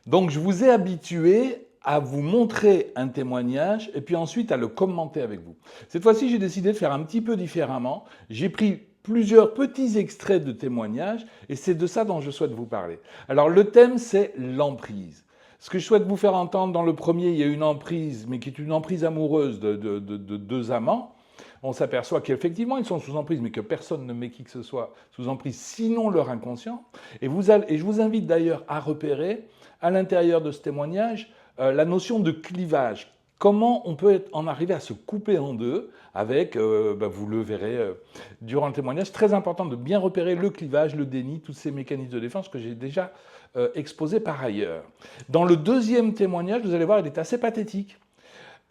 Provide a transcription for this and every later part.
Donc je vous ai habitué à vous montrer un témoignage et puis ensuite à le commenter avec vous. Cette fois-ci, j'ai décidé de faire un petit peu différemment. J'ai pris plusieurs petits extraits de témoignages et c'est de ça dont je souhaite vous parler. Alors le thème, c'est l'emprise. Ce que je souhaite vous faire entendre dans le premier, il y a une emprise, mais qui est une emprise amoureuse de deux amants. On s'aperçoit qu'effectivement, ils sont sous emprise, mais que personne ne met qui que ce soit sous emprise, sinon leur inconscient. Et je vous invite d'ailleurs à repérer, à l'intérieur de ce témoignage, la notion de clivage. Comment on peut en arriver à se couper en deux avec, vous le verrez durant le témoignage, très important de bien repérer le clivage, le déni, tous ces mécanismes de défense que j'ai déjà exposés par ailleurs. Dans le deuxième témoignage, vous allez voir, il est assez pathétique.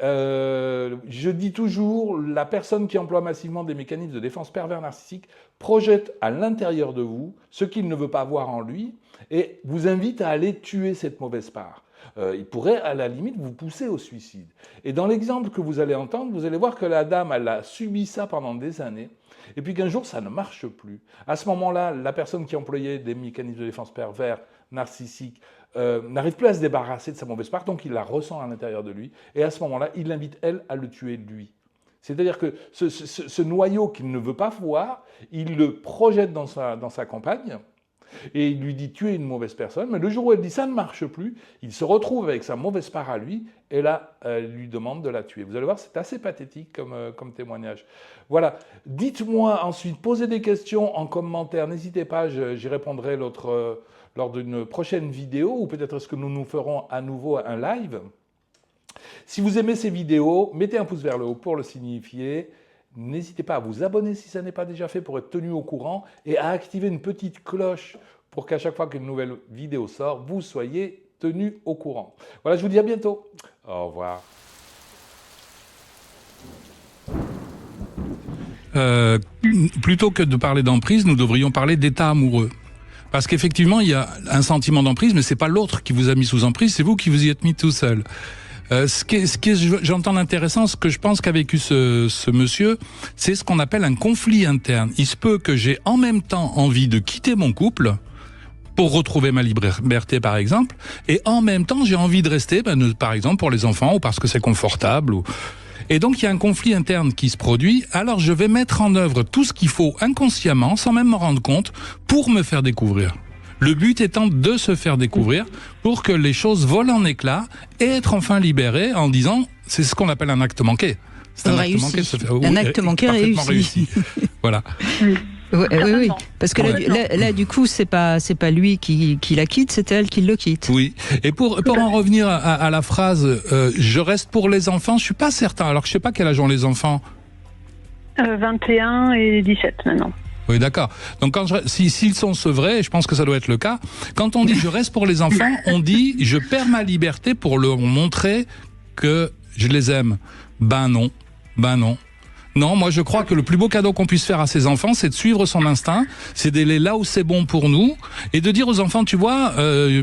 Je dis toujours, la personne qui emploie massivement des mécanismes de défense pervers narcissiques projette à l'intérieur de vous ce qu'il ne veut pas voir en lui et vous invite à aller tuer cette mauvaise part. Il pourrait à la limite vous pousser au suicide. Et dans l'exemple que vous allez entendre, vous allez voir que la dame, elle a subi ça pendant des années et puis qu'un jour ça ne marche plus. À ce moment-là, la personne qui employait des mécanismes de défense pervers narcissiques n'arrive plus à se débarrasser de sa mauvaise part, donc il la ressent à l'intérieur de lui, et à ce moment-là, il l'invite, elle, à le tuer lui. C'est-à-dire que ce noyau qu'il ne veut pas voir, il le projette dans sa compagne, et il lui dit tuer une mauvaise personne, mais le jour où elle dit ça ne marche plus, il se retrouve avec sa mauvaise part à lui, et là, elle lui demande de la tuer. Vous allez voir, c'est assez pathétique comme témoignage. Voilà. Dites-moi ensuite, posez des questions en commentaire, n'hésitez pas, j'y répondrai lors d'une prochaine vidéo, ou peut-être est-ce que nous ferons à nouveau un live. Si vous aimez ces vidéos, mettez un pouce vers le haut pour le signifier. N'hésitez pas à vous abonner si ça n'est pas déjà fait pour être tenu au courant et à activer une petite cloche pour qu'à chaque fois qu'une nouvelle vidéo sort, vous soyez tenu au courant. Voilà, je vous dis à bientôt. Au revoir. Plutôt que de parler d'emprise, nous devrions parler d'état amoureux. Parce qu'effectivement, il y a un sentiment d'emprise, mais c'est pas l'autre qui vous a mis sous emprise, c'est vous qui vous y êtes mis tout seul. J'entends l'intéressant, ce que je pense qu'a vécu ce monsieur, c'est ce qu'on appelle un conflit interne. Il se peut que j'ai en même temps envie de quitter mon couple pour retrouver ma liberté, par exemple, et en même temps j'ai envie de rester, par exemple pour les enfants ou parce que c'est confortable. Et donc il y a un conflit interne qui se produit. Alors je vais mettre en œuvre tout ce qu'il faut inconsciemment, sans même m'en rendre compte, pour me faire découvrir. Le but étant de se faire découvrir pour que les choses volent en éclats et être enfin libéré en disant, c'est ce qu'on appelle un acte manqué. C'est un acte manqué, un acte manqué réussi. Voilà. Oui. Parce que là, du coup, c'est pas lui qui la quitte, c'est elle qui le quitte. Oui. Et pour en revenir à la phrase, je reste pour les enfants, je suis pas certain. Alors je sais pas quel âge ont les enfants. 21 et 17 maintenant. Oui, d'accord. Donc s'ils sont sevrés, je pense que ça doit être le cas. Quand on dit je reste pour les enfants, on dit je perds ma liberté pour leur montrer que je les aime. Ben non. Non, moi je crois que le plus beau cadeau qu'on puisse faire à ses enfants, c'est de suivre son instinct, c'est d'aller là où c'est bon pour nous, et de dire aux enfants, tu vois,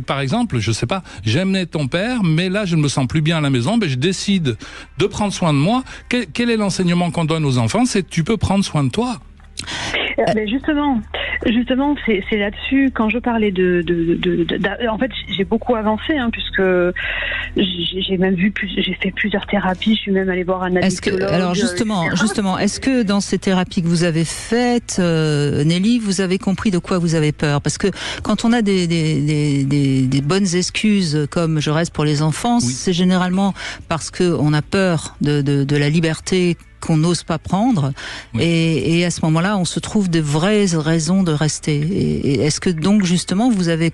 par exemple, je sais pas, j'aimais ton père, mais là je ne me sens plus bien à la maison, je décide de prendre soin de moi. Quel est l'enseignement qu'on donne aux enfants? C'est tu peux prendre soin de toi. Mais justement, c'est là-dessus, quand je parlais en fait, j'ai beaucoup avancé, puisque j'ai même j'ai fait plusieurs thérapies, je suis même allée voir un addictologue. Alors justement, est-ce que dans ces thérapies que vous avez faites, Nelly, vous avez compris de quoi vous avez peur? Parce que quand on a des bonnes excuses comme je reste pour les enfants, oui, c'est généralement parce que on a peur de la liberté qu'on n'ose pas prendre, oui, et à ce moment-là, on se trouve de vraies raisons de rester. Et est-ce que donc justement vous avez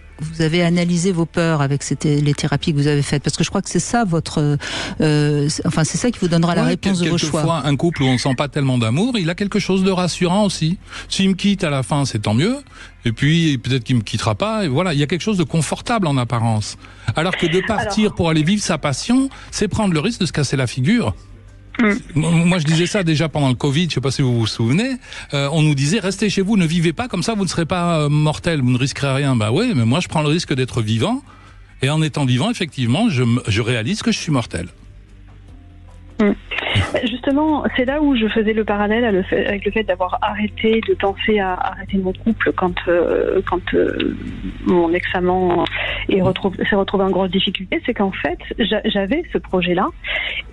analysé vos peurs avec les thérapies que vous avez faites? Parce que je crois que c'est ça c'est ça qui vous donnera la réponse de vos choix. Quelquefois, un couple où on ne sent pas tellement d'amour, il a quelque chose de rassurant aussi. S'il me quitte à la fin, c'est tant mieux. Et puis peut-être qu'il me quittera pas. Et voilà, il y a quelque chose de confortable en apparence. Alors que de partir pour aller vivre sa passion, c'est prendre le risque de se casser la figure. Moi je disais ça déjà pendant le Covid, je sais pas si vous vous souvenez, on nous disait restez chez vous, ne vivez pas, comme ça vous ne serez pas mortel, vous ne risquerez rien. Bah oui, mais moi je prends le risque d'être vivant, et en étant vivant, effectivement, je réalise que je suis mortel. Justement, c'est là où je faisais le parallèle avec le fait d'avoir arrêté de penser à arrêter mon couple quand mon ex-amant et s'est retrouvé en grosse difficulté, c'est qu'en fait, j'avais ce projet-là.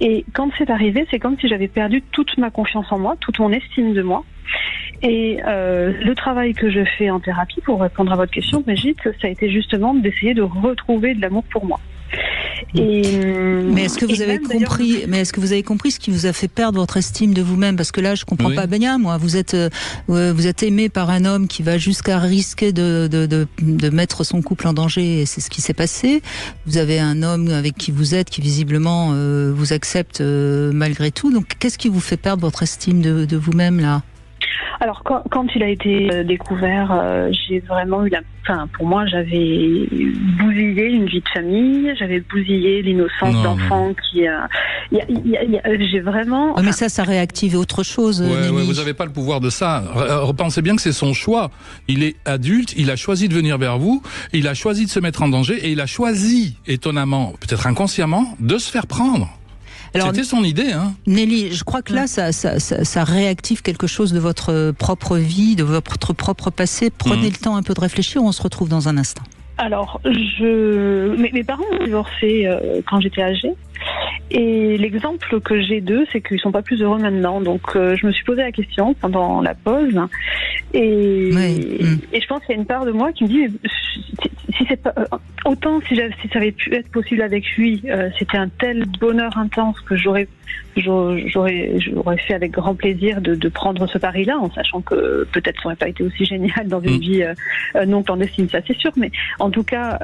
Et quand c'est arrivé, c'est comme si j'avais perdu toute ma confiance en moi, toute mon estime de moi. Et le travail que je fais en thérapie, pour répondre à votre question, Brigitte, ça a été justement d'essayer de retrouver de l'amour pour moi. Mais est-ce que vous avez compris ce qui vous a fait perdre votre estime de vous-même? Parce que là, je comprends pas bien, moi. Vous êtes aimé par un homme qui va jusqu'à risquer de mettre son couple en danger, et c'est ce qui s'est passé. Vous avez un homme avec qui vous êtes, qui visiblement vous accepte malgré tout. Donc, qu'est-ce qui vous fait perdre votre estime de vous-même, là? Alors, quand il a été découvert, j'ai vraiment eu pour moi, j'avais bousillé une vie de famille, j'avais bousillé l'innocence d'enfant j'ai vraiment... Mais ça réactive autre chose. Vous n'avez pas le pouvoir de ça. Repensez bien que c'est son choix. Il est adulte, il a choisi de venir vers vous, il a choisi de se mettre en danger, et il a choisi, étonnamment, peut-être inconsciemment, de se faire prendre. C'était son idée, hein. Nelly, je crois que là, ça réactive quelque chose de votre propre vie, de votre propre passé. Prenez le temps un peu de réfléchir, on se retrouve dans un instant. Alors, mes parents ont divorcé quand j'étais âgée. Et l'exemple que j'ai d'eux, c'est qu'ils sont pas plus heureux maintenant. Donc, je me suis posé la question pendant la pause. Et je pense qu'il y a une part de moi qui me dit, si c'est pas autant, si ça avait pu être possible avec lui, c'était un tel bonheur intense que j'aurais fait avec grand plaisir de prendre ce pari-là, en sachant que peut-être ça n'aurait pas été aussi génial dans une vie non clandestine, ça c'est sûr, mais en tout cas,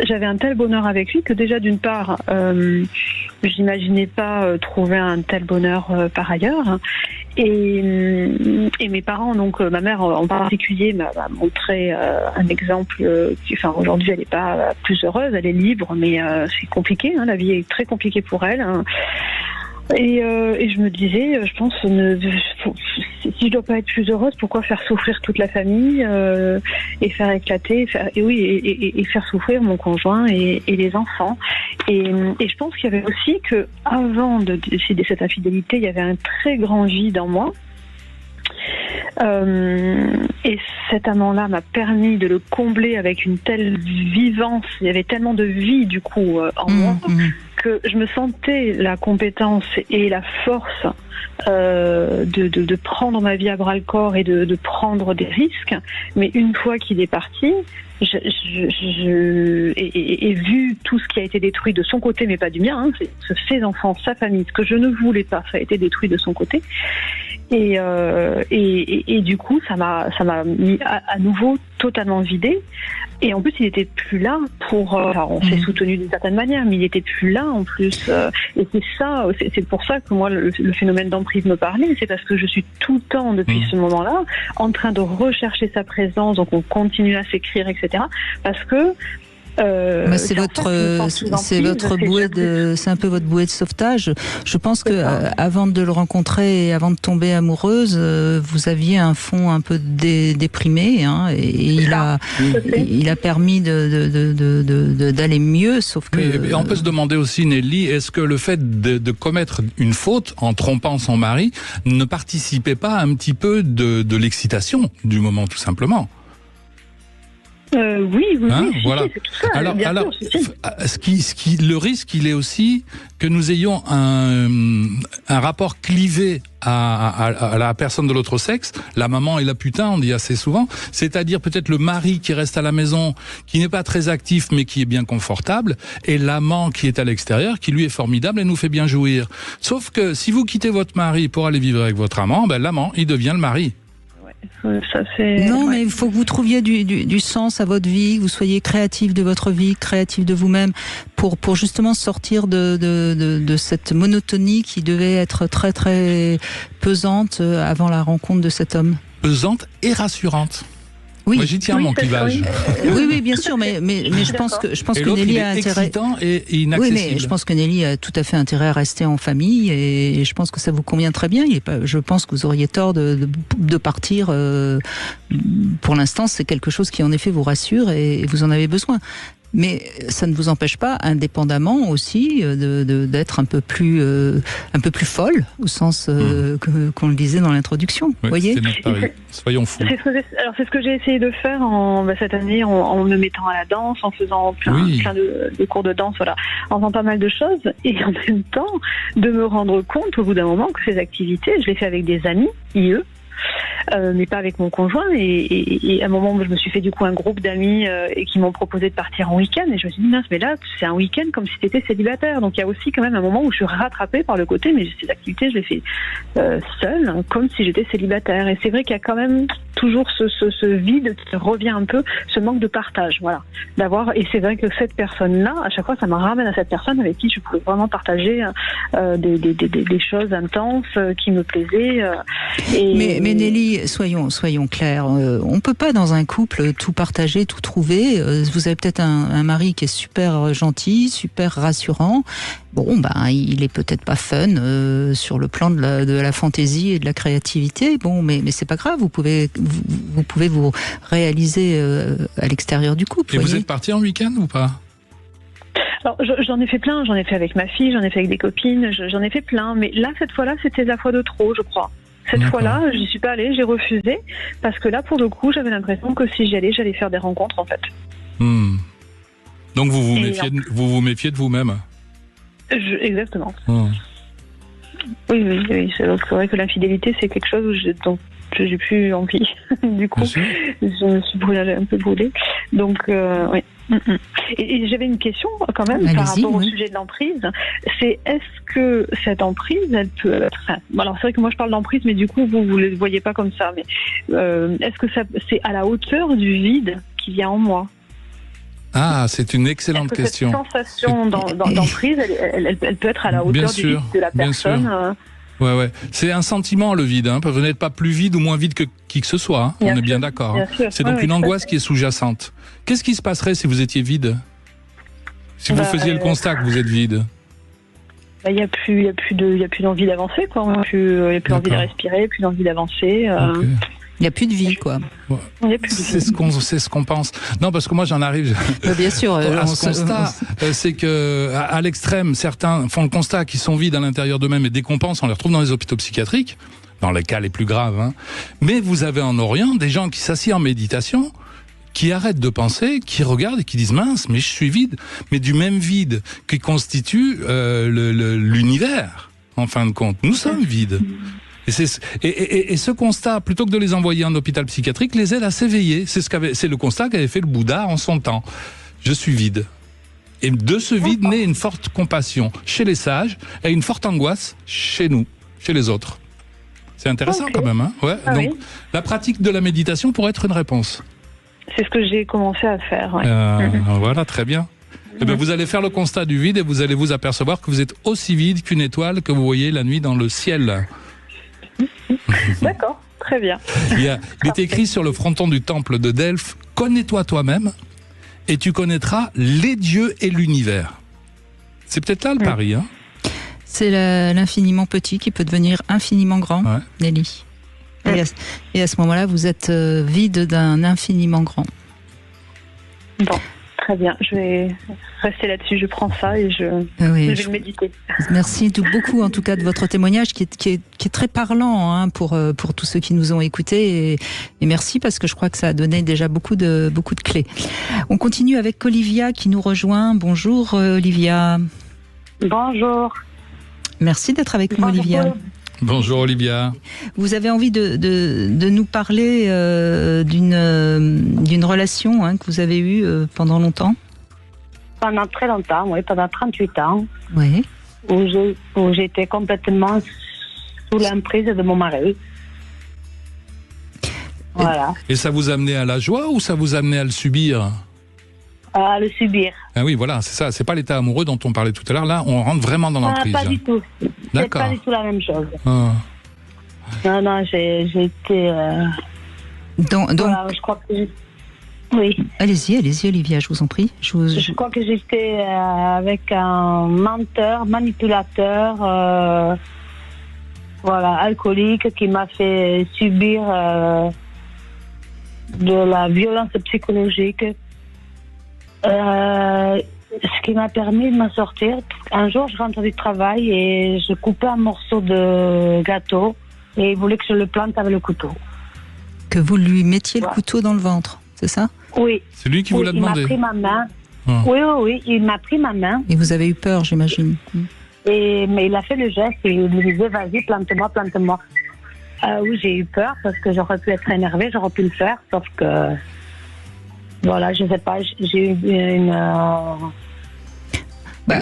j'avais un tel bonheur avec lui que déjà d'une part, j'imaginais pas trouver un tel bonheur par ailleurs. Et mes parents, donc ma mère en particulier, m'a montré un exemple. Aujourd'hui, elle n'est pas plus heureuse, elle est libre, mais c'est compliqué. La vie est très compliquée pour elle. Et je me disais, je pense, si je dois pas être plus heureuse, pourquoi faire souffrir toute la famille et faire éclater, et faire souffrir mon conjoint et les enfants. Et je pense qu'il y avait aussi que, avant de décider cette infidélité, il y avait un très grand vide en moi. Et cet amant-là m'a permis de le combler avec une telle vivance. Il y avait tellement de vie du coup en moi que je me sentais la compétence et la force de prendre ma vie à bras le corps et de prendre des risques. Mais une fois qu'il est parti, et vu tout ce qui a été détruit de son côté, mais pas du mien, ses enfants, sa famille, ce que je ne voulais pas, ça a été détruit de son côté. Et du coup, ça m'a mis à nouveau totalement vidé. Et en plus, il n'était plus là pour... on s'est soutenu d'une certaine manière, mais il n'était plus là en plus. Et c'est pour ça que moi, le phénomène d'emprise me parlait. C'est parce que je suis tout le temps, depuis ce moment-là, en train de rechercher sa présence. Donc on continue à s'écrire, etc. Parce que... c'est un peu votre bouée de sauvetage. Je pense que avant de le rencontrer et avant de tomber amoureuse, vous aviez un fond un peu déprimé, et il a permis d'aller mieux. Sauf que mais on peut se demander aussi, Nelly, est-ce que le fait de commettre une faute en trompant son mari ne participait pas un petit peu de l'excitation du moment, tout simplement? Oui, voilà. C'est tout ça. Alors, le risque, il est aussi que nous ayons un rapport clivé à la personne de l'autre sexe, la maman et la putain, on dit assez souvent, c'est-à-dire peut-être le mari qui reste à la maison, qui n'est pas très actif mais qui est bien confortable, et l'amant qui est à l'extérieur, qui lui est formidable et nous fait bien jouir. Sauf que si vous quittez votre mari pour aller vivre avec votre amant, l'amant, il devient le mari. Mais il faut que vous trouviez du sens à votre vie, que vous soyez créatif de votre vie, créatif de vous-même, pour justement sortir de cette monotonie qui devait être très très pesante avant la rencontre de cet homme. Pesante et rassurante. Oui. Moi, j'y tiens mon clivage. Oui, bien sûr, mais je pense que Nelly a intérêt. Excitant et inaccessible. Oui, mais je pense que Nelly a tout à fait intérêt à rester en famille et je pense que ça vous convient très bien. Je pense que vous auriez tort de partir. Pour l'instant, c'est quelque chose qui en effet vous rassure et vous en avez besoin. Mais ça ne vous empêche pas, indépendamment aussi, d'être un peu plus folle, au sens qu'on le disait dans l'introduction. Oui, voyez. c'était notre pari. Soyons fous. C'est ce que j'ai essayé de faire cette année en me mettant à la danse, en faisant plein de cours de danse, voilà, en faisant pas mal de choses, et en même temps de me rendre compte au bout d'un moment que ces activités, je les fais avec des amis, mais pas avec mon conjoint. Et à un moment, je me suis fait du coup un groupe d'amis et qui m'ont proposé de partir en week-end. Et je me suis dit, mince, mais là, c'est un week-end comme si t'étais célibataire. Donc il y a aussi quand même un moment où je suis rattrapée par le côté, mais ces activités, je les fais seule, comme si j'étais célibataire. Et c'est vrai qu'il y a quand même toujours ce vide qui revient un peu, ce manque de partage, voilà. Et c'est vrai que cette personne-là, à chaque fois, ça me ramène à cette personne avec qui je pouvais vraiment partager des choses intenses qui me plaisaient. Mais Nelly, soyons clairs, on peut pas dans un couple tout partager, tout trouver. Vous avez peut-être un mari qui est super gentil, super rassurant. Bon, il est peut-être pas fun sur le plan de la fantaisie et de la créativité. Bon, mais c'est pas grave. Vous pouvez vous réaliser à l'extérieur du couple. Et vous êtes parti en week-end ou pas? Alors, j'en ai fait plein. J'en ai fait avec ma fille, j'en ai fait avec des copines, j'en ai fait plein. Mais là, cette fois-là, c'était la fois de trop, je crois. Cette fois-là, j'y suis pas allée, j'ai refusé, parce que là, pour le coup, j'avais l'impression que si j'y allais, j'allais faire des rencontres, en fait. Donc vous vous méfiez de vous-même. Exactement. Oui, c'est vrai que l'infidélité, c'est quelque chose dont j'ai plus envie. Du coup, je me suis un peu brûlée. Donc, oui. Et j'avais une question quand même par rapport au sujet de l'emprise. C'est est-ce que cette emprise, elle peut être... alors c'est vrai que moi je parle d'emprise, mais du coup vous ne le voyez pas comme ça. Mais est-ce que c'est à la hauteur du vide qu'il y a en moi? Ah, c'est une excellente question. Cette sensation d'emprise, elle peut être à la hauteur du vide de la personne. Ouais. C'est un sentiment, le vide. Vous n'êtes pas plus vide ou moins vide que qui que ce soit. Hein. On est bien d'accord. C'est donc une angoisse qui est sous-jacente. Qu'est-ce qui se passerait si vous étiez vide? Si vous faisiez le constat que vous êtes vide? Il n'y a plus d'envie d'avancer, quoi. Il n'y a plus envie de respirer, plus d'envie d'avancer. Il n'y a plus de vie, quoi. C'est ce qu'on pense. Non, parce que moi, j'en arrive bien sûr, à ce constat. C'est que, à l'extrême, certains font le constat qu'ils sont vides à l'intérieur d'eux-mêmes et dès qu'on pense, on les retrouve dans les hôpitaux psychiatriques, dans les cas les plus graves. Hein. Mais vous avez en Orient des gens qui s'assiedent en méditation, qui arrêtent de penser, qui regardent et qui disent mince, mais je suis vide, mais du même vide qui constitue l'univers, en fin de compte. Nous sommes vides. Et ce constat, plutôt que de les envoyer en hôpital psychiatrique, les aide à s'éveiller. C'est le constat qu'avait fait le Bouddha en son temps. Je suis vide. Et de ce vide naît une forte compassion chez les sages et une forte angoisse chez nous, chez les autres. C'est intéressant quand même. Hein, ouais. Donc, la pratique de la méditation pourrait être une réponse. C'est ce que j'ai commencé à faire. Ouais. Voilà, très bien. Eh bien, vous allez faire le constat du vide et vous allez vous apercevoir que vous êtes aussi vide qu'une étoile que vous voyez la nuit dans le ciel. D'accord, très bien. Il est écrit sur le fronton du temple de Delphes, connais-toi toi-même et tu connaîtras les dieux et l'univers. C'est peut-être là le pari. Hein. C'est l'infiniment petit qui peut devenir infiniment grand, Nelly. Et à ce moment-là, vous êtes vide d'un infiniment grand. Bon. Très bien, je vais rester là-dessus, je prends ça et je vais le méditer. Merci beaucoup en tout cas de votre témoignage qui est très parlant hein, pour tous ceux qui nous ont écoutés et merci parce que je crois que ça a donné déjà beaucoup de clés. On continue avec Olivia qui nous rejoint. Bonjour Olivia. Bonjour. Merci d'être avec nous Olivia. Bonjour Olivia. Vous avez envie de nous parler d'une relation hein, que vous avez eue pendant longtemps? Pendant très longtemps, oui, pendant 38 ans. Oui. Où j'étais complètement sous l'emprise de mon mari. Voilà. Et ça vous amenait à la joie ou ça vous amenait à le subir? À le subir. Ah oui, voilà, c'est ça. C'est pas l'état amoureux dont on parlait tout à l'heure. Là, on rentre vraiment dans l'emprise. Pas du tout. D'accord. C'est pas du tout la même chose. Non, j'ai été... Donc... Voilà, je crois que... Oui. Allez-y, Olivia, je vous en prie. Je crois que j'étais avec un menteur, manipulateur, voilà, alcoolique, qui m'a fait subir de la violence psychologique. Ce qui m'a permis de m'en sortir. Un jour, je rentre du travail et je coupais un morceau de gâteau et il voulait que je le plante avec le couteau. Que vous lui mettiez le couteau dans le ventre, c'est ça? Oui. C'est lui qui vous l'a demandé? Il m'a pris ma main. Ah. Oui, il m'a pris ma main. Et vous avez eu peur, j'imagine. Mais il a fait le geste et il me disait, vas-y, plante-moi. Oui, j'ai eu peur parce que j'aurais pu être énervée, j'aurais pu le faire, sauf que... Voilà, je sais pas, j'ai eu une...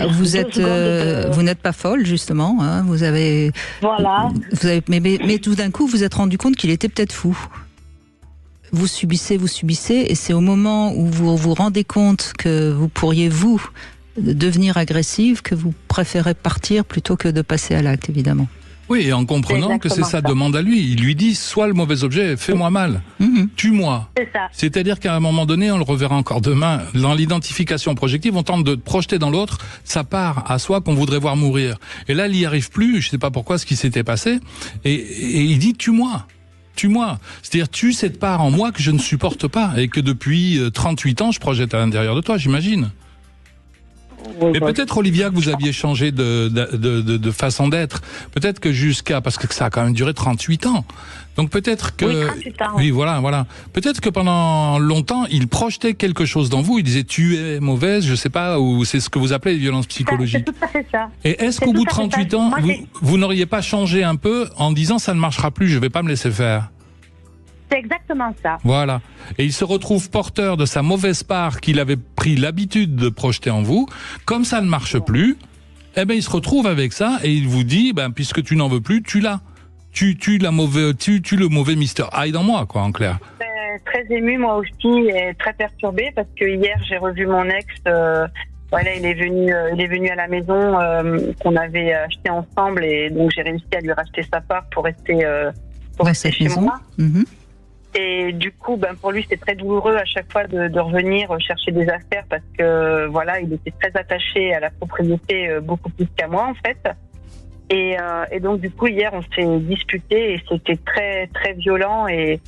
vous n'êtes pas folle, justement. Hein, vous avez... Voilà. Mais tout d'un coup, vous vous êtes rendu compte qu'il était peut-être fou. Vous subissez, et c'est au moment où vous vous rendez compte que vous pourriez, vous, devenir agressive, que vous préférez partir plutôt que de passer à l'acte, évidemment. Oui, et en comprenant que c'est sa demande à lui. Il lui dit, sois le mauvais objet, fais-moi mal, tue-moi. C'est ça. C'est-à-dire qu'à un moment donné, on le reverra encore demain, dans l'identification projective, on tente de projeter dans l'autre sa part à soi qu'on voudrait voir mourir. Et là, il n'y arrive plus, je ne sais pas pourquoi, ce qui s'était passé, et il dit, tue-moi. C'est-à-dire, tue cette part en moi que je ne supporte pas, et que depuis 38 ans, je projette à l'intérieur de toi, j'imagine. Mais peut-être, Olivia, que vous aviez changé de façon d'être. Peut-être que parce que ça a quand même duré 38 ans. Donc peut-être que... Oui, 38 ans. Oui, voilà. Peut-être que pendant longtemps, il projetait quelque chose dans vous. Il disait, tu es mauvaise, je sais pas, ou c'est ce que vous appelez les violences psychologiques. C'est tout à fait ça. Et est-ce qu'au bout de 38 ans, vous n'auriez pas changé un peu en disant, ça ne marchera plus, je vais pas me laisser faire? C'est exactement ça. Voilà. Et il se retrouve porteur de sa mauvaise part qu'il avait pris l'habitude de projeter en vous. Comme ça ne marche plus, eh ben, il se retrouve avec ça et il vous dit, puisque tu n'en veux plus, tu l'as. Tu le mauvais Mr. Hyde en moi, quoi, en clair. Très émue, moi aussi, et très perturbée, parce que hier, j'ai revu mon ex, voilà, il est venu à la maison, qu'on avait acheté ensemble, et donc j'ai réussi à lui racheter sa part pour rester chez moi. Et du coup, pour lui, c'est très douloureux à chaque fois de revenir chercher des affaires parce que voilà, il était très attaché à la propriété beaucoup plus qu'à moi en fait. Et donc du coup, hier, on s'est disputé et c'était très très violent et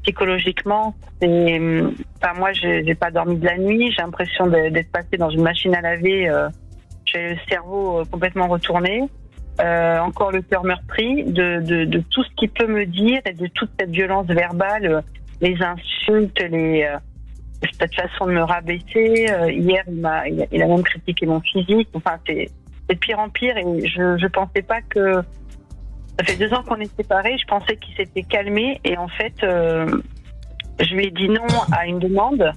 psychologiquement, moi, j'ai pas dormi de la nuit. J'ai l'impression d'être passée dans une machine à laver. J'ai le cerveau complètement retourné. Encore le cœur meurtri de tout ce qu'il peut me dire et de toute cette violence verbale, les insultes, cette façon de me rabaisser. Hier, il a même critiqué mon physique. Enfin, c'est de pire en pire et je pensais pas que... Ça fait 2 ans qu'on est séparés, je pensais qu'il s'était calmé et en fait, je lui ai dit non à une demande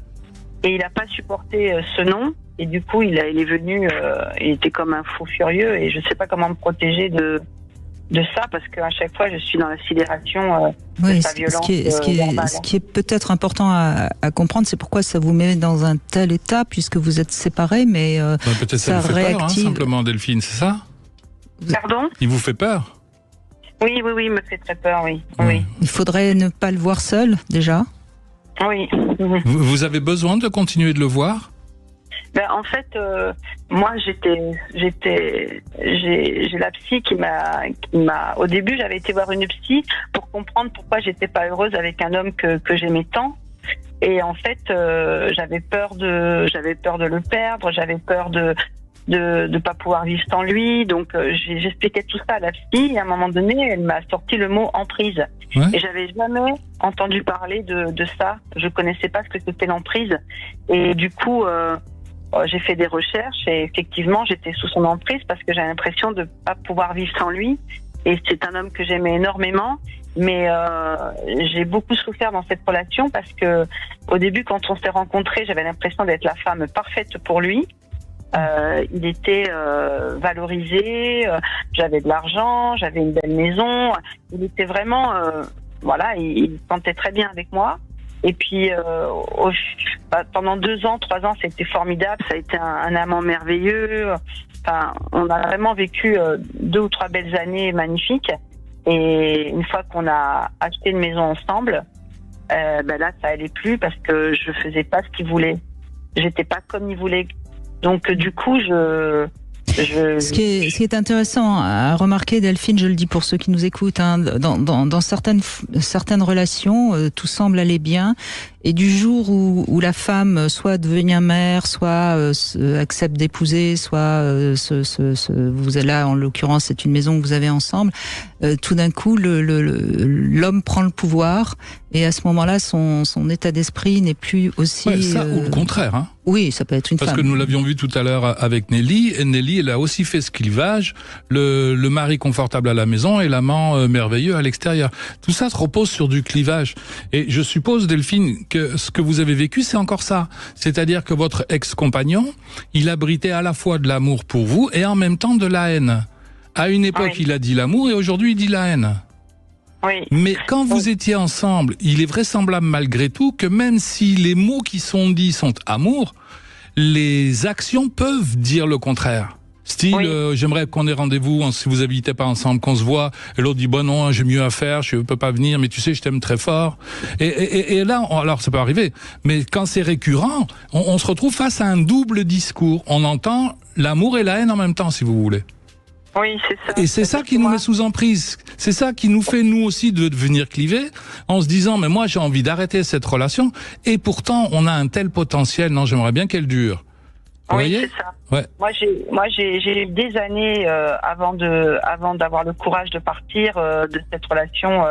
et il n'a pas supporté ce non. Et du coup, il est venu, il était comme un fou furieux et je ne sais pas comment me protéger de ça parce qu'à chaque fois, je suis dans la sidération de sa violence. Ce qui est peut-être important à comprendre, c'est pourquoi ça vous met dans un tel état puisque vous êtes séparés, mais peut-être ça vous fait réactive... peur, simplement, Delphine, c'est ça? Pardon? Il vous fait peur? Oui, il me fait très peur, oui. Il faudrait ne pas le voir seul, déjà? Oui. Vous avez besoin de continuer de le voir? En fait, moi, j'ai la psy qui m'a. Au début, j'avais été voir une psy pour comprendre pourquoi j'étais pas heureuse avec un homme que j'aimais tant. Et en fait, j'avais peur de le perdre, j'avais peur de pas pouvoir vivre sans lui. Donc, j'expliquais tout ça à la psy. Et à un moment donné, elle m'a sorti le mot emprise. Ouais. Et j'avais jamais entendu parler de ça. Je connaissais pas ce que c'était l'emprise. Et du coup. J'ai fait des recherches et effectivement j'étais sous son emprise parce que j'avais l'impression de pas pouvoir vivre sans lui et c'est un homme que j'aimais énormément mais j'ai beaucoup souffert dans cette relation parce que au début quand on s'est rencontrés j'avais l'impression d'être la femme parfaite pour lui. Il était valorisé, j'avais de l'argent, j'avais une belle maison, il était vraiment il se sentait très bien avec moi. Et puis pendant 2 ans, 3 ans, c'était formidable. Ça a été un amant merveilleux. Enfin, on a vraiment vécu 2 ou 3 belles années magnifiques. Et une fois qu'on a acheté une maison ensemble, là, ça allait plus parce que je faisais pas ce qu'il voulait. J'étais pas comme il voulait. Donc du coup, Ce qui est intéressant à remarquer, Delphine, je le dis pour ceux qui nous écoutent, dans certaines relations, tout semble aller bien Et du jour où la femme soit devient mère, soit accepte d'épouser, soit vous êtes là, en l'occurrence, c'est une maison que vous avez ensemble, tout d'un coup, l'homme prend le pouvoir, et à ce moment-là, son état d'esprit n'est plus aussi... Ouais, ça, ou le contraire, hein. Oui, ça peut être une Parce femme. que nous l'avions vu tout à l'heure avec Nelly, et Nelly, elle a aussi fait ce clivage, le mari confortable à la maison et l'amant merveilleux à l'extérieur. Tout ça se repose sur du clivage. Et je suppose, Delphine, que ce que vous avez vécu, c'est encore ça. C'est-à-dire que votre ex-compagnon, il abritait à la fois de l'amour pour vous et en même temps de la haine. À une époque, Oui. il a dit l'amour et aujourd'hui, il dit la haine. Oui. Mais quand vous étiez ensemble, il est vraisemblable malgré tout que même si les mots qui sont dits sont amour, les actions peuvent dire le contraire. Style, Oui. j'aimerais qu'on ait rendez-vous si vous habitez pas ensemble, qu'on se voit. Et l'autre dit, bon non, j'ai mieux à faire, je peux pas venir, mais tu sais, je t'aime très fort. Et là, alors ça peut arriver, mais quand c'est récurrent, on se retrouve face à un double discours. On entend l'amour et la haine en même temps, si vous voulez. Oui, c'est ça. Et c'est ça qui nous met sous emprise. C'est ça qui nous fait, nous aussi, de devenir clivés, en se disant, mais moi, j'ai envie d'arrêter cette relation, et pourtant, on a un tel potentiel, non, j'aimerais bien qu'elle dure. Vous Oui, voyez ? c'est ça. Ouais. Moi, j'ai eu des années avant d'avoir le courage de partir de cette relation.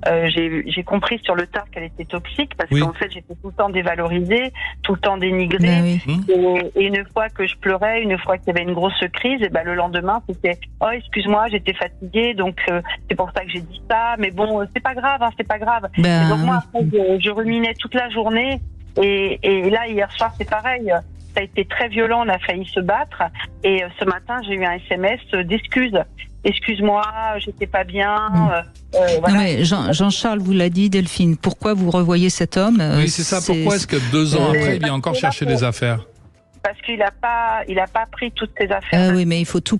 J'ai compris sur le tard qu'elle était toxique parce Oui. qu'en fait, j'étais tout le temps dévalorisée, tout le temps dénigrée. Ben oui. Et une fois que je pleurais, une fois qu'il y avait une grosse crise, et ben le lendemain, c'était oh excuse-moi, j'étais fatiguée, donc c'est pour ça que j'ai dit ça. Mais bon, c'est pas grave, hein, c'est pas grave. Ben Et donc moi, oui. après, je ruminais toute la journée. Et là, hier soir, c'est pareil. Ça a été très violent, on a failli se battre. Et ce matin, j'ai eu un SMS d'excuses. Excuse-moi, j'étais pas bien. Voilà. Non mais Jean-Charles vous l'a dit, Delphine, pourquoi vous revoyez cet homme Oui, c'est ça. Pourquoi est-ce que 2 ans après, il vient encore chercher des affaires ? Parce qu'il a pas pris toutes ses affaires. Oui, mais il faut tout.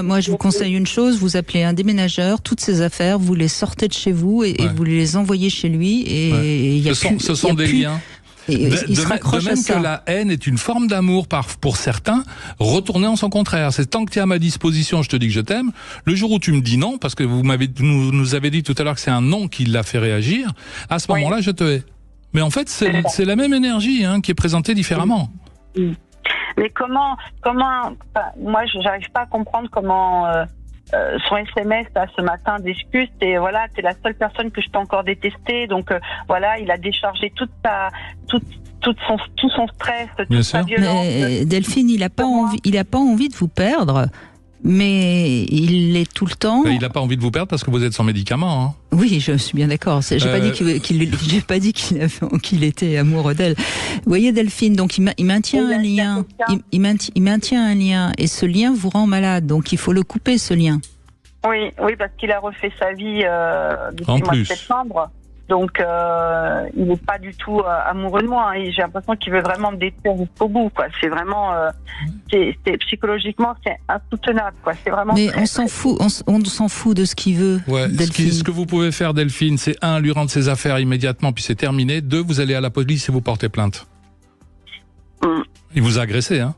Moi, je vous conseille une chose, vous appelez un déménageur, toutes ces affaires, vous les sortez de chez vous et vous les envoyez chez lui. Et il y a ce sont des liens. Et il se raccroche de même à ça. que la haine est une forme d'amour pour certains, retourner en son contraire. C'est tant que tu es à ma disposition, je te dis que je t'aime. Le jour où tu me dis non, parce que vous nous avez dit tout à l'heure que c'est un non qui l'a fait réagir, à ce moment-là, je te hais. Mais en fait, c'est la même énergie qui est présentée différemment. Mais comment moi, j'arrive pas à comprendre comment son SMS là, ce matin d'excuses, t'es la seule personne que je peux encore détester, donc voilà, il a déchargé tout son stress, toute sa violence. Mais Delphine, il a pas envie de vous perdre, mais il est tout le temps. Il n'a pas envie de vous perdre parce que vous êtes sans médicaments. Hein. Oui, je suis bien d'accord. J'ai pas dit qu'il était amoureux d'elle. Vous voyez, Delphine, donc il maintient un lien. Il maintient un lien, et ce lien vous rend malade. Donc il faut le couper, ce lien. Oui, parce qu'il a refait sa vie depuis En le mois de plus. septembre. Donc, il n'est pas du tout amoureux de moi. Hein. J'ai l'impression qu'il veut vraiment me détruire jusqu'au bout. Quoi. C'est vraiment, psychologiquement, c'est insoutenable. Quoi. C'est vraiment. Mais on s'en fout. On s'en fout de ce qu'il veut. Ouais. Delphine. Ce que vous pouvez faire, Delphine, c'est 1, lui rendre ses affaires immédiatement, puis c'est terminé. 2, vous allez à la police et vous portez plainte. Il vous a agressé, hein.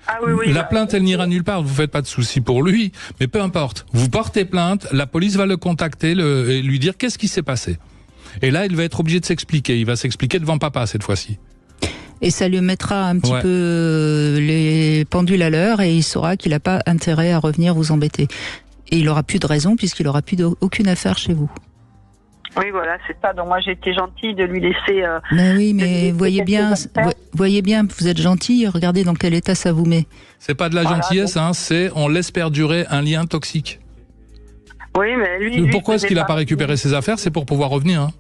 Ah oui. La plainte, elle n'ira nulle part. Vous faites pas de soucis pour lui, mais peu importe. Vous portez plainte, la police va le contacter et lui dire qu'est-ce qui s'est passé. Et là, il va être obligé de s'expliquer. Il va s'expliquer devant papa cette fois-ci. Et ça lui mettra un petit peu les pendules à l'heure, et il saura qu'il n'a pas intérêt à revenir vous embêter. Et il aura plus de raison puisqu'il aura plus aucune affaire chez vous. Oui, voilà, c'est ça. Donc moi, j'ai été gentille de lui laisser. Ben oui, mais voyez bien, vous êtes gentil. Regardez dans quel état ça vous met. C'est pas de la gentillesse, c'est on laisse perdurer un lien toxique. Oui, mais lui. Pourquoi est-ce qu'il n'a pas récupéré ses affaires? C'est pour pouvoir revenir. Hein.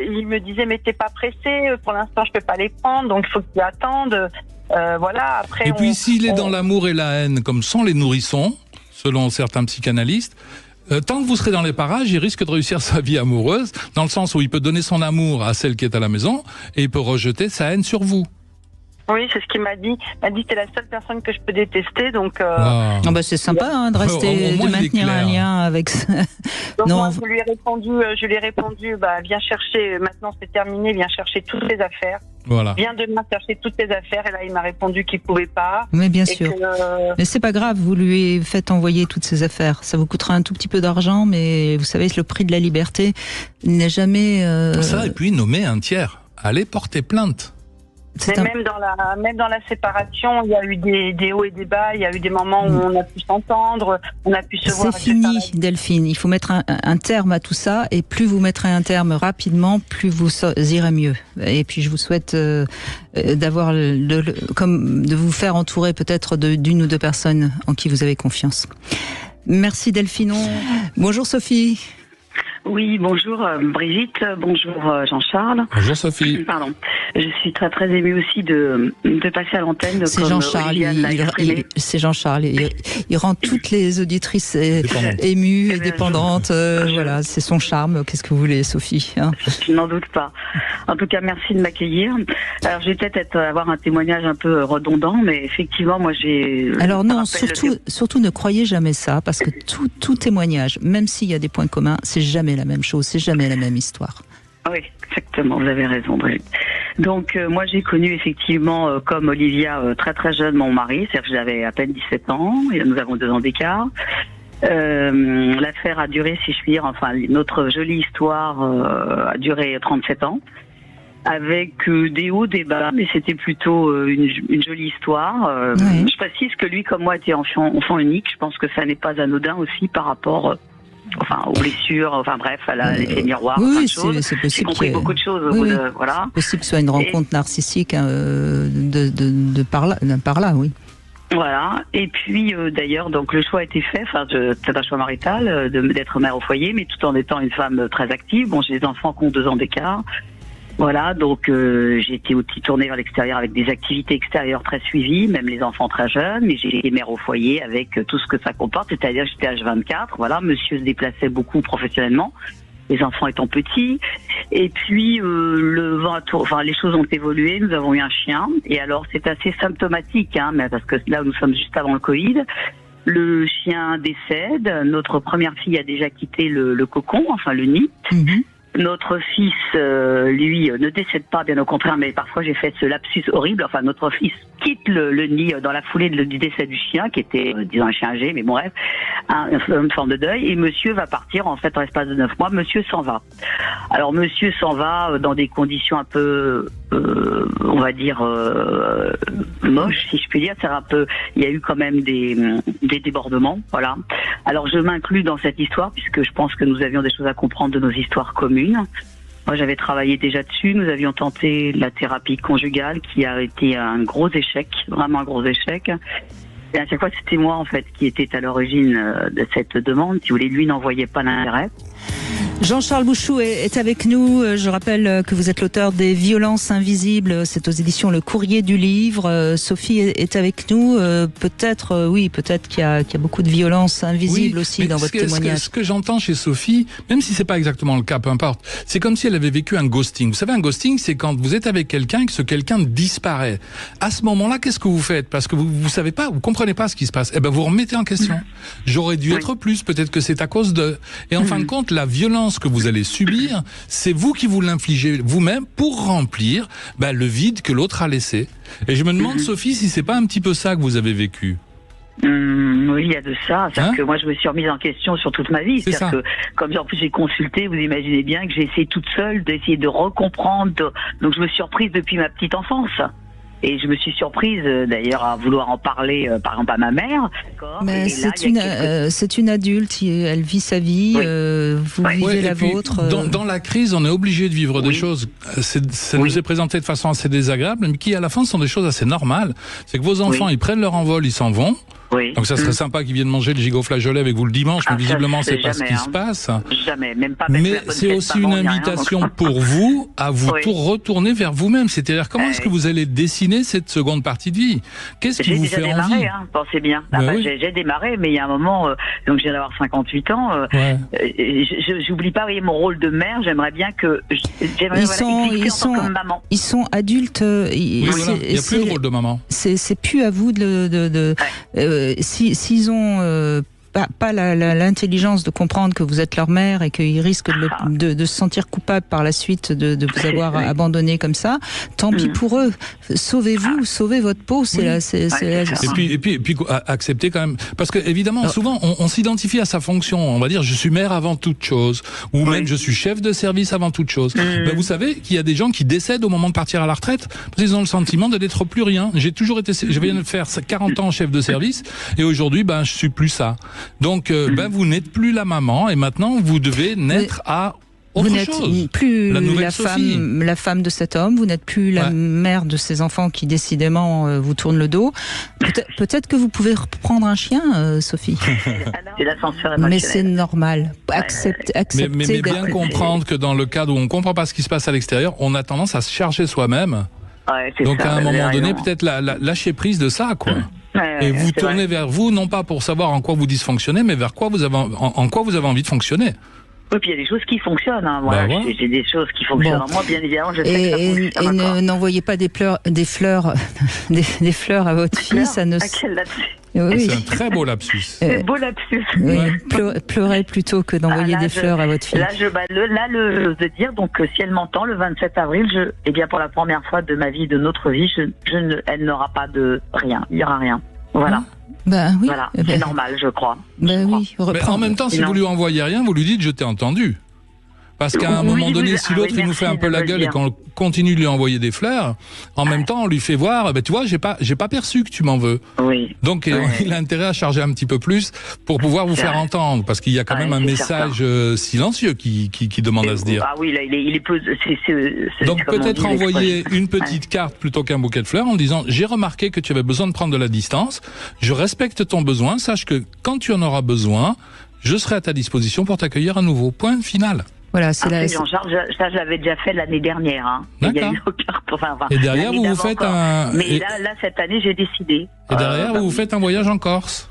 Il me disait, mais t'es pas pressé. Pour l'instant, je peux pas les prendre, donc il faut qu'il attende. Voilà. Après. Et puis s'il est dans l'amour et la haine, comme sont les nourrissons, selon certains psychanalystes. Tant que vous serez dans les parages, il risque de réussir sa vie amoureuse, dans le sens où il peut donner son amour à celle qui est à la maison, et il peut rejeter sa haine sur vous. Oui, c'est ce qu'il m'a dit. Il m'a dit t'es la seule personne que je peux détester, donc. Ah. Ah bah c'est sympa de rester, Au moins, de il est maintenir un clair. lien avec. Donc Non. moi, je lui ai répondu, viens chercher. Maintenant c'est terminé, viens chercher toutes tes affaires. Voilà. Viens demain chercher toutes tes affaires. Et là, il m'a répondu qu'il pouvait pas. Mais bien Et sûr. que, Mais c'est pas grave, vous lui faites envoyer toutes ses affaires. Ça vous coûtera un tout petit peu d'argent, mais vous savez, le prix de la liberté n'est jamais. Ça, et puis nommer un tiers. Allez porter plainte. C'est mais un- même dans la séparation, il y a eu des hauts et des bas. Il y a eu des moments où on a pu s'entendre, on a pu se voir. C'est fini, Delphine. Il faut mettre un terme à tout ça, et plus vous mettrez un terme rapidement, plus vous irez mieux. Et puis je vous souhaite d'avoir comme de vous faire entourer peut-être d'une ou deux personnes en qui vous avez confiance. Merci Delphine. Bonjour Sophie. Oui, bonjour Brigitte, bonjour Jean-Charles. Bonjour Sophie. Pardon. Je suis très très émue aussi de passer à l'antenne. C'est comme Jean-Charles. Oliviane l'a exprimé. C'est Jean-Charles. Il rend toutes les auditrices émues et dépendantes. Voilà, c'est son charme. Qu'est-ce que vous voulez, Sophie, hein? Je n'en doute pas. En tout cas, merci de m'accueillir. Alors, je vais peut-être avoir un témoignage un peu redondant, mais effectivement, moi, j'ai. Alors non, surtout ne croyez jamais ça, parce que tout témoignage, même s'il y a des points communs, c'est jamais la même chose, c'est jamais la même histoire. Oui, exactement, vous avez raison, Brigitte. Donc, moi, j'ai connu effectivement, comme Olivia, très très jeune, mon mari, c'est-à-dire que j'avais à peine 17 ans, et nous avons 2 ans d'écart. L'affaire a duré, si je puis dire, enfin, notre jolie histoire a duré 37 ans. Avec des hauts, des bas, mais c'était plutôt une jolie histoire. Oui. Je précise que lui, comme moi, était enfant unique. Je pense que ça n'est pas anodin aussi par rapport aux blessures, enfin bref, à l'effet miroir, oui, plein de c'est choses. possible J'ai compris qu'il y ait- beaucoup de choses au Oui, bout oui. de, voilà. C'est possible que ce soit une rencontre narcissique de par là, oui. Voilà. Et puis d'ailleurs, donc le choix a été fait. Enfin, c'est un choix marital d'être mère au foyer, mais tout en étant une femme très active. Bon, j'ai des enfants qui ont 2 ans d'écart. Voilà, donc j'ai été aussi tournée vers l'extérieur avec des activités extérieures très suivies, même les enfants très jeunes, mais j'ai été mère au foyer avec tout ce que ça comporte, c'est-à-dire j'étais H24, voilà, monsieur se déplaçait beaucoup professionnellement, les enfants étant petits, et puis le vent a les choses ont évolué, nous avons eu un chien, et alors c'est assez symptomatique, hein, mais parce que là nous sommes juste avant le Covid. Le chien décède, notre première fille a déjà quitté le cocon, enfin le nid. Mhm. Notre fils, lui, ne décède pas, bien au contraire, mais parfois j'ai fait ce lapsus horrible. Enfin, notre fils quitte le nid dans la foulée du décès du chien, qui était, disons, un chien âgé, mais bon, bref, une forme de deuil. Et monsieur va partir, en fait, en l'espace de 9 mois, monsieur s'en va. Alors, monsieur s'en va dans des conditions un peu, on va dire, moches, si je puis dire. C'est un peu, il y a eu quand même des débordements, voilà. Alors, je m'inclus dans cette histoire, puisque je pense que nous avions des choses à comprendre de nos histoires communes. Moi, j'avais travaillé déjà dessus. Nous avions tenté la thérapie conjugale qui a été un gros échec, vraiment un gros échec. Et à chaque fois, c'était moi, en fait, qui était à l'origine de cette demande. Si vous voulez, lui n'en voyait pas l'intérêt. Jean-Charles Bouchou est avec nous. Je rappelle que vous êtes l'auteur des Violences invisibles. C'est aux éditions Le Courrier du Livre. Sophie est avec nous. Peut-être qu'il y a beaucoup de violences invisibles aussi dans votre témoignage. Ce que j'entends chez Sophie, même si c'est pas exactement le cas, peu importe, c'est comme si elle avait vécu un ghosting. Vous savez, un ghosting, c'est quand vous êtes avec quelqu'un et que ce quelqu'un disparaît. À ce moment-là, qu'est-ce que vous faites? Parce que vous savez pas, vous comprenez pas ce qui se passe. Eh ben, vous remettez en question. J'aurais dû être plus, peut-être que c'est à cause de... Et en fin de compte, la violence que vous allez subir, c'est vous qui vous l'infligez vous-même pour remplir le vide que l'autre a laissé. Et je me demande, Sophie, si c'est pas un petit peu ça que vous avez vécu. Oui, il y a de ça. C'est-à-dire que moi, je me suis remise en question sur toute ma vie. C'est-à-dire que, comme en plus j'ai consulté, vous imaginez bien que j'ai essayé toute seule d'essayer de recomprendre. Donc, je me suis surprise depuis ma petite enfance. Et je me suis surprise d'ailleurs à vouloir en parler, par exemple à ma mère. Mais c'est une adulte, elle vit sa vie, vous vivez la vôtre. Dans la crise, on est obligé de vivre des choses. Ça nous est présenté de façon assez désagréable, mais qui à la fin sont des choses assez normales. C'est que vos enfants, ils prennent leur envol, ils s'en vont. Oui. Donc ça serait sympa qu'ils viennent manger le gigot flageolet avec vous le dimanche, mais visiblement c'est pas ce qui se passe. Jamais, même pas. Mais c'est aussi une invitation pour vous à vous retourner vers vous-même. C'est-à-dire comment est-ce que vous allez dessiner cette seconde partie de vie? Qu'est-ce qui vous fait envie? J'ai démarré, pensez bien. J'ai démarré, mais il y a un moment, donc je viens d'avoir 58 ans. J'oublie pas, mon rôle de mère. J'aimerais bien que ils sont adultes. Il n'y a plus le rôle de maman. C'est plus à vous s'ils ont pas l'intelligence de comprendre que vous êtes leur mère et qu'ils risquent de se sentir coupables par la suite de vous avoir abandonné comme ça, tant pis pour eux. Sauvez-vous, sauvez votre peau. Et puis acceptez quand même, parce que évidemment souvent on s'identifie à sa fonction. On va dire je suis mère avant toute chose, ou même je suis chef de service avant toute chose. Ben, vous savez qu'il y a des gens qui décèdent au moment de partir à la retraite parce qu'ils ont le sentiment d'être plus rien. Je viens de faire 40 ans chef de service et aujourd'hui je suis plus ça. Donc, vous n'êtes plus la maman et maintenant vous devez naître à autre chose. Vous n'êtes plus la femme de cet homme, vous n'êtes plus la mère de ces enfants qui décidément vous tournent le dos. Peut-être que vous pouvez reprendre un chien, Sophie. Mais c'est normal. Acceptez. Mais bien comprendre que dans le cadre où on ne comprend pas ce qui se passe à l'extérieur, on a tendance à se chercher soi-même. Donc à un moment donné, peut-être lâcher prise de ça, quoi. Et vous tournez vers vous, non pas pour savoir en quoi vous dysfonctionnez, mais vers quoi en quoi vous avez envie de fonctionner. Oui, puis il y a des choses qui fonctionnent. J'ai des choses qui fonctionnent. Moi, bien évidemment, je sais que ça fonctionne. Et n'envoyez pas des fleurs à votre fille. Ça ne. Oui. C'est un très beau lapsus. C'est beau lapsus. Oui. Pleurez plutôt que d'envoyer des fleurs à votre fille. J'ose de dire, donc si elle m'entend le 27 avril, pour la première fois de ma vie, de notre vie, elle n'aura pas de rien. Il n'y aura rien. Voilà. Voilà, c'est normal, je crois. Mais en même temps, si vous lui envoyez rien, vous lui dites je t'ai entendu. Parce qu'à un moment donné, si l'autre il nous fait un peu la gueule et qu'on continue de lui envoyer des fleurs, en même temps on lui fait voir, tu vois, j'ai pas perçu que tu m'en veux. Oui. Donc il a intérêt à charger un petit peu plus pour pouvoir vous faire entendre, parce qu'il y a quand même un message silencieux qui demande à se dire. Ah oui, là, il est plus. Donc peut-être envoyer une petite carte plutôt qu'un bouquet de fleurs en disant j'ai remarqué que tu avais besoin de prendre de la distance, je respecte ton besoin, sache que quand tu en auras besoin, je serai à ta disposition pour t'accueillir à nouveau. Point final. Voilà, ça je l'avais déjà fait l'année dernière. D'accord. Et derrière vous faites un. Mais là cette année j'ai décidé. Et derrière vous faites un voyage en Corse.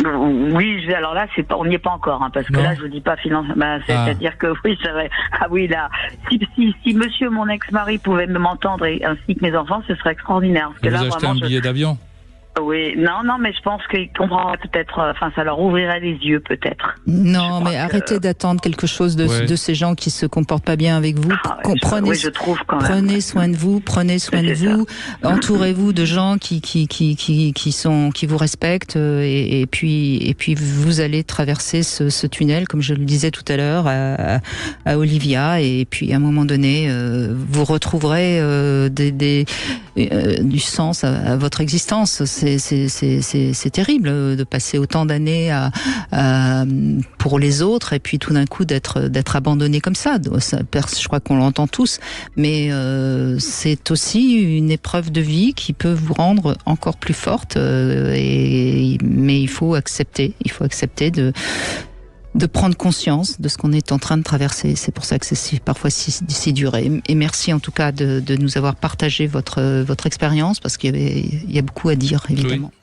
Oui, alors là on n'y est pas encore, parce que là je vous dis pas c'est-à-dire que oui, ça va. Ah oui, là, si Monsieur mon ex-mari pouvait m'entendre ainsi que mes enfants, ce serait extraordinaire. Parce que là, vous achetez un billet d'avion. Oui, non, mais je pense qu'ils comprendront peut-être, ça leur ouvrirait les yeux peut-être. Non, mais arrêtez d'attendre quelque chose de ces gens qui se comportent pas bien avec vous. Prenez soin de vous, entourez-vous de gens qui vous respectent, et puis vous allez traverser ce tunnel, comme je le disais tout à l'heure, à Olivia, et puis à un moment donné, vous retrouverez du sens à votre existence. C'est terrible de passer autant d'années pour les autres et puis tout d'un coup d'être abandonné comme ça. Je crois qu'on l'entend tous, mais c'est aussi une épreuve de vie qui peut vous rendre encore plus forte. Mais il faut accepter de prendre conscience de ce qu'on est en train de traverser. C'est pour ça que c'est parfois si dur. Et merci en tout cas de nous avoir partagé votre expérience, parce qu'il y a beaucoup à dire, évidemment. Oui.